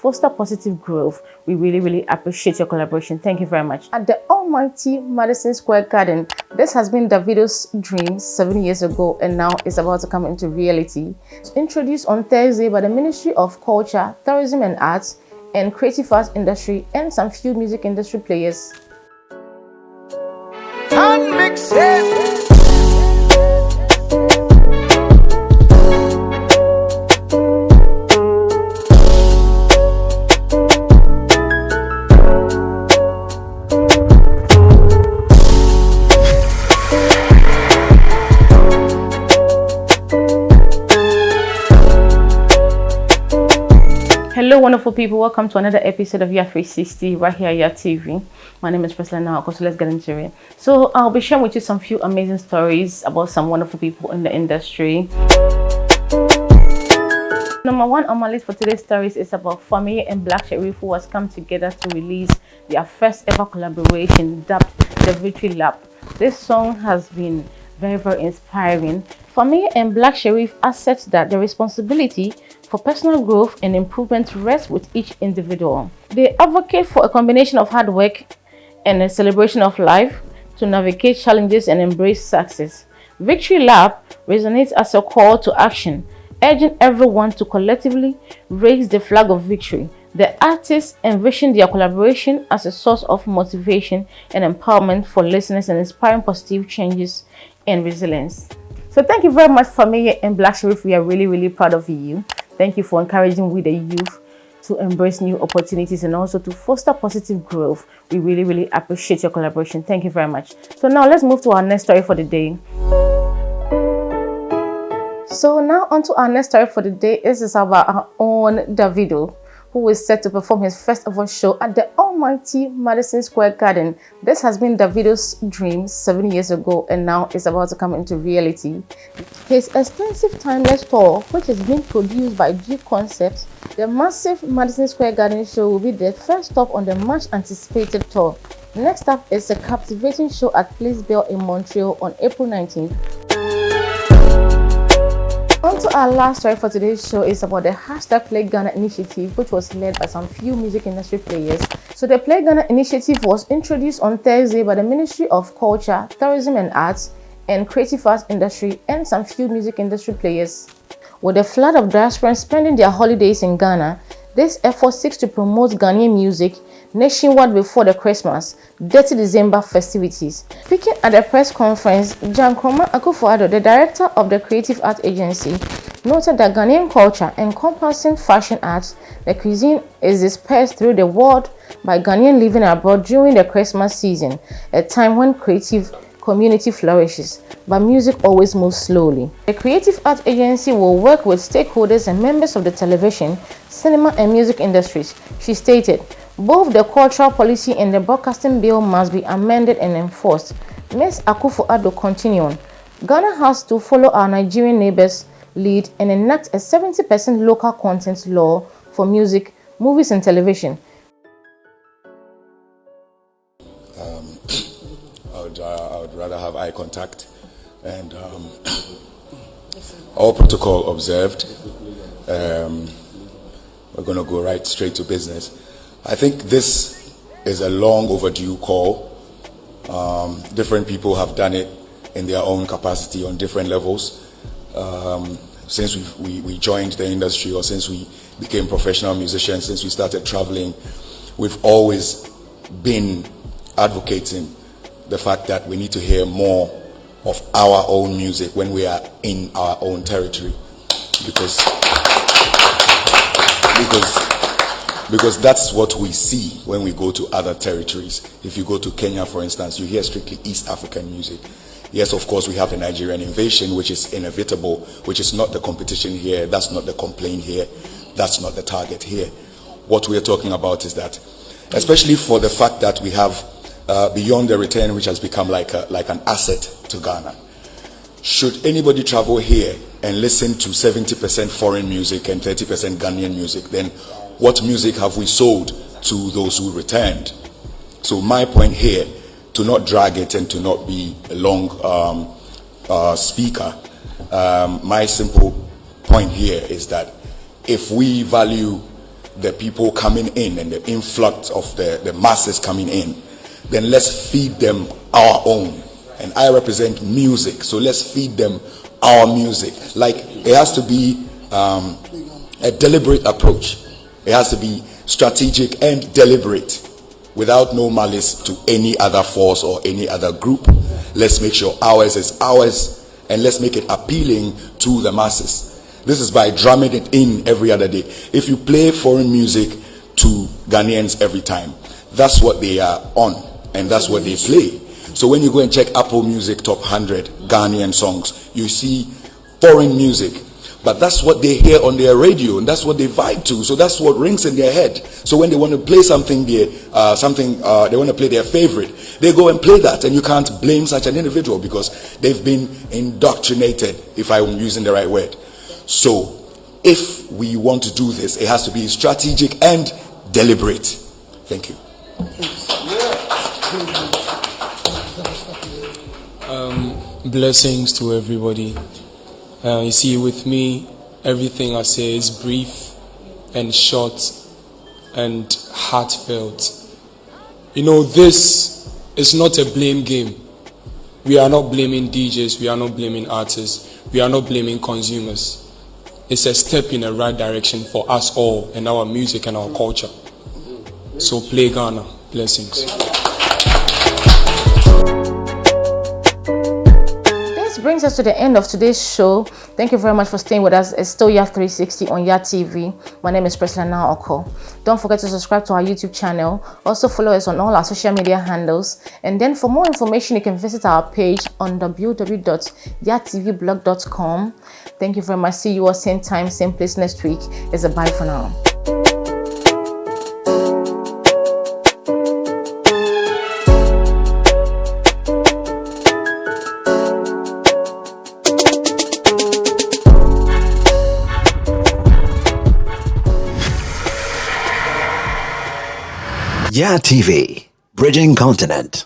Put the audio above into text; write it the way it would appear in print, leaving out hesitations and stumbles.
foster positive growth. We really appreciate your collaboration. Thank you very much. At the almighty Madison Square Garden, this has been Davido's dream 7 years ago and now it's about to come into reality. It's introduced on Thursday by the Ministry of Culture, Tourism and Arts and Creative Arts Industry and some few music industry players. Hello wonderful people, welcome to another episode of YADTV right here at YADTV. My name is Priscilla Naa Okor, so let's get into it. So I'll be sharing with you some few amazing stories about some wonderful people in the industry. Number one on my list for today's stories is about Fameye and Black Sherif, who has come together to release their first ever collaboration dubbed The Victory Lap. This song has been very inspiring. Fameye and Black Sherif assert that the responsibility for personal growth and improvement rests with each individual. They advocate for a combination of hard work and a celebration of life to navigate challenges and embrace success. Victory Lap resonates as a call to action, urging everyone to collectively raise the flag of victory. The artists envision their collaboration as a source of motivation and empowerment for listeners and inspiring positive changes and resilience. So thank you very much, Fameye and Black Sherif. We are really proud of you. Thank you for encouraging we the youth to embrace new opportunities and also to foster positive growth. We really appreciate your collaboration. Thank you very much. So now let's move to our next story for the day. So now on to our next story for the day. This is about our own Davido, who is set to perform his first ever show at the almighty Madison Square Garden. This has been Davido's dream 7 years ago and now it's about to come into reality. His extensive timeless tour, which is being produced by G Concepts, the massive Madison Square Garden show will be the first stop on the much anticipated tour. Next up is a captivating show at Place Bell in Montreal on April 19th. On to our last story for today's show is about the #Play Ghana initiative, which was led by some few music industry players. So the Play Ghana initiative was introduced on Thursday by the Ministry of Culture, Tourism and Arts and Creative Arts Industry and some few music industry players. With a flood of diasporans spending their holidays in Ghana, this effort seeks to promote Ghanaian music nationwide before the Christmas, Dirty December festivities. Speaking at the press conference, Akufo-Addo, the director of the Creative Art Agency, noted that Ghanaian culture, encompassing fashion arts, the cuisine, is dispersed through the world by Ghanaian living abroad during the Christmas season, a time when creative community flourishes, but music always moves slowly. The Creative Art Agency will work with stakeholders and members of the television, cinema and music industries. She stated, both the cultural policy and the broadcasting bill must be amended and enforced. Ms. Akufo-Addo continued, Ghana has to follow our Nigerian neighbors' lead and enact a 70% local content law for music, movies and television. I would rather have eye contact and all protocol observed. We're going to go right straight to business. I think this is a long overdue call. Different people have done it in their own capacity on different levels. Since we joined the industry, or since we became professional musicians, since we started traveling, we've always been advocating the fact that we need to hear more of our own music when we are in our own territory, because that's what we see when we go to other territories. If you go to Kenya, for instance, you hear strictly East African music. Yes, of course, we have the Nigerian invasion, which is inevitable, which is not the competition here. That's not the complaint here. That's not the target here. What we are talking about is that, especially for the fact that we have Beyond the Return, which has become like an asset to Ghana. Should anybody travel here and listen to 70% foreign music and 30% Ghanaian music, then what music have we sold to those who returned? So my point here, to not drag it and to not be a long speaker, my simple point here is that if we value the people coming in and the influx of the masses coming in, then let's feed them our own. And I represent music, so let's feed them our music. Like, it has to be a deliberate approach. It has to be strategic and deliberate, without no malice to any other force or any other group. Let's make sure ours is ours, and let's make it appealing to the masses. This is by drumming it in every other day. If you play foreign music to Ghanaians every time, that's what they are on, and that's what they play. So when you go and check Apple Music Top 100 Ghanaian songs, you see foreign music. But that's what they hear on their radio, and that's what they vibe to. So that's what rings in their head. So when they want to play something, they want to play their favorite, they go and play that. And you can't blame such an individual, because they've been indoctrinated, if I'm using the right word. So if we want to do this, it has to be strategic and deliberate. Thank you. Blessings to everybody. You see, with me, everything I say is brief and short and heartfelt. You know, this is not a blame game. We are not blaming DJs, we are not blaming artists, we are not blaming consumers. It's a step in the right direction for us all and our music and our culture. So play Ghana. Blessings. This brings us to the end of today's show. Thank you very much for staying with us. It's still YAD360 on YADTV. My name is Priscilla Naa Okor. Don't forget to subscribe to our YouTube channel. Also follow us on all our social media handles. And then for more information, you can visit our page on www.yadtvblog.com. Thank you very much. See you all same time, same place next week. It's a bye for now. YADTV, bridging continent.